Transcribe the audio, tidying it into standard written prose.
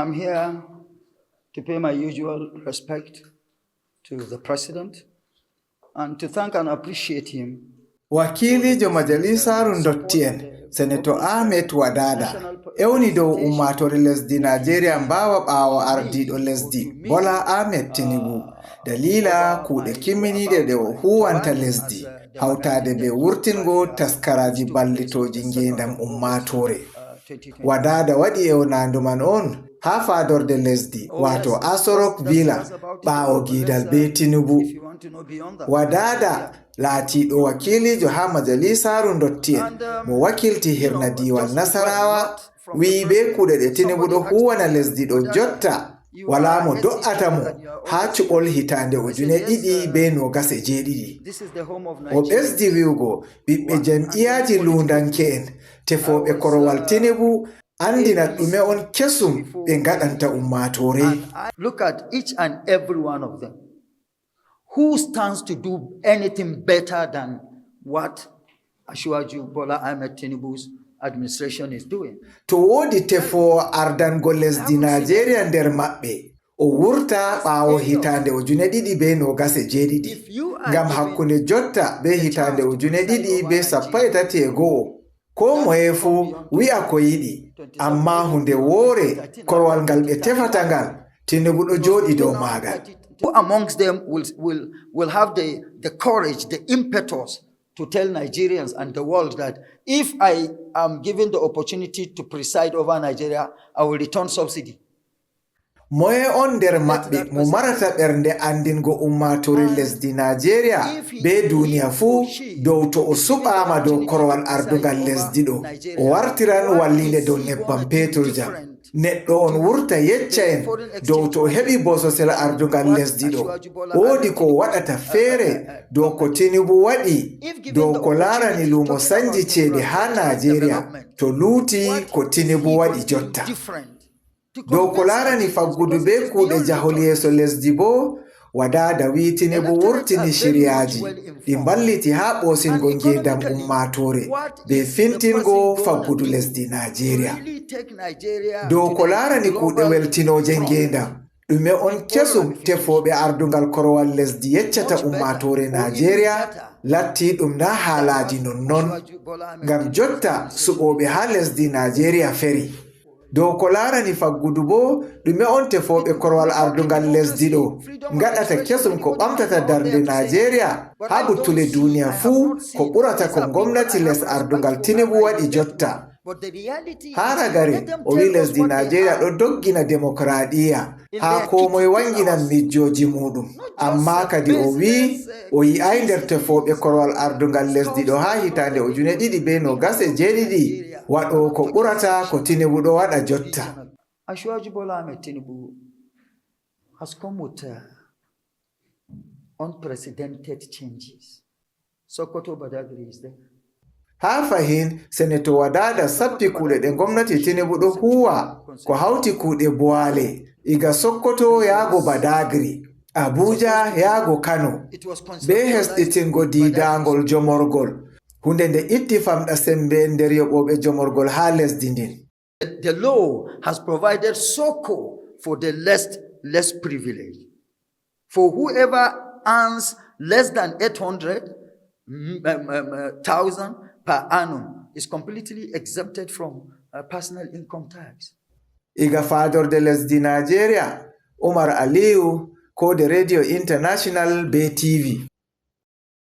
I'm here to pay my usual respect to the President and to thank and appreciate him. Wakilijo madalisaru ndotti'en, Senator Ahmad Wadada, ewni dow ummatore lesdi Nigeria mbawa ɓaawo ardiɗo lesdi Bola Ahmed Tinubu dalila kuuɗe kimminide ɗe o huwanta lesdi hawtade be wurtingo taskaraji ballitoji ngendam ummatore. Wadada waɗi ewnandu man on ha fadorde lesdi wato Asorok Villa ɓaawo gidal be Tinubu. Wadada laatiɗo wakilijo ha madalisaru ndotti'en mo wakilti hirna diwal Nasarawa wi be kuuɗe ɗe Tinubu ɗo huwana lesdi ɗo jotta wala mo do'ata mo ha cubol hitande 2027. O ɓesdi wi'ugo ɓiɓɓe jam'iyaji lundanke'en tefoɓe korowal Tinubu andina ɗume on kesum ɓe ngaɗanta ummatore. Look at each and every one of them. Who stands to do anything better than what Asiwaju Bola Ahmed Tinubu's administration is doing? To wodi tefo ardango lesdi Nigeria nder maɓɓe o wurta ɓaawo hitande 2027 ngam hakkunde jotta be hitande 2031 ko moye fu wi'a ko yiɗi amma hunde woore korowal ngal ɓe tefata ngal Tinubu ɗo jooɗi dow maagal. Who amongst them will have the courage, the impetus to tell Nigerians and the world that if I am given the opportunity to preside over Nigeria, I will return subsidy? Moye on nder maɓɓe mo marata ɓernde andingo ummatore lesdi Nigeria be duniya fuu dow to o suɓama dow korowal ardungal lesdi ɗo o wartiran wallinde dow nebbam petur jam. Neɗɗo on wurta yecca en dow to o heɓi bososel ardungal lesdi ɗo woodi ko waɗata feere dow ko Tinubu waɗi dow ko laarani lumo sanji ceede ha Nigeria to luuti ko Tinubu waɗi jotta. Dow ko laarani faggudu be kuuɗe jahol yeeso lesdi bo Wadada wi Tinubu wurtini shiryaji ɗi mballiti ha ɓoosingo ngendam ummatore be fintingo faggudu lesdi Nigeria. Dow ko laarani kuuɗe weltinoje ngendam ɗume on kesum tefoɓe ardungal korowal lesdi yeccata ummatore Nigeria latti ɗum na haalaji nonnon ngam jotta suɓoɓe ha lesdi Nigeria feri. Dow ko laarani faggudu bo ɗume on tefoɓe korowal ardungal lesdi ɗo ngaɗata kesum ko ɓamtata darnde Nigeria ha buttule duniya fuu ko ɓurata ko gomnati les ardungal Tinubu waɗi jotta. Ha ragare o wi lesdi Nigeria ɗo doggina demokradiya ha komoye wanginan mijjoji muɗum amma kadi o wi o yi'ai nder tefoɓe korowal ardungal lesdi ɗo ha hitande 2027 waɗo ko ɓurata ko Tinubu ɗo waɗa jotta. Asiwaju Bola Ahmed Tinubu has come with unprecedented changes. Sokoto Badagry is there. Ha fahin Senator Wadada sappi kuuɗe ɗe gomnati Tinubu ɗo huwa ko hawti kuuɗe boale iga Sokoto yaago Badagry, Abuja yaago Kano be hesɗitingo diidangol jomorgol hunde nde itti famɗa sembe nder yoɓoɓe jomorgol ha lesdi ndin. The law has provided soko for the less privileged. For whoever earns less than 800,000 per annum is completely exempted from personal income tax. Iga fadorde lesdi Nigeria, Aliyu ko de Radio International be TV.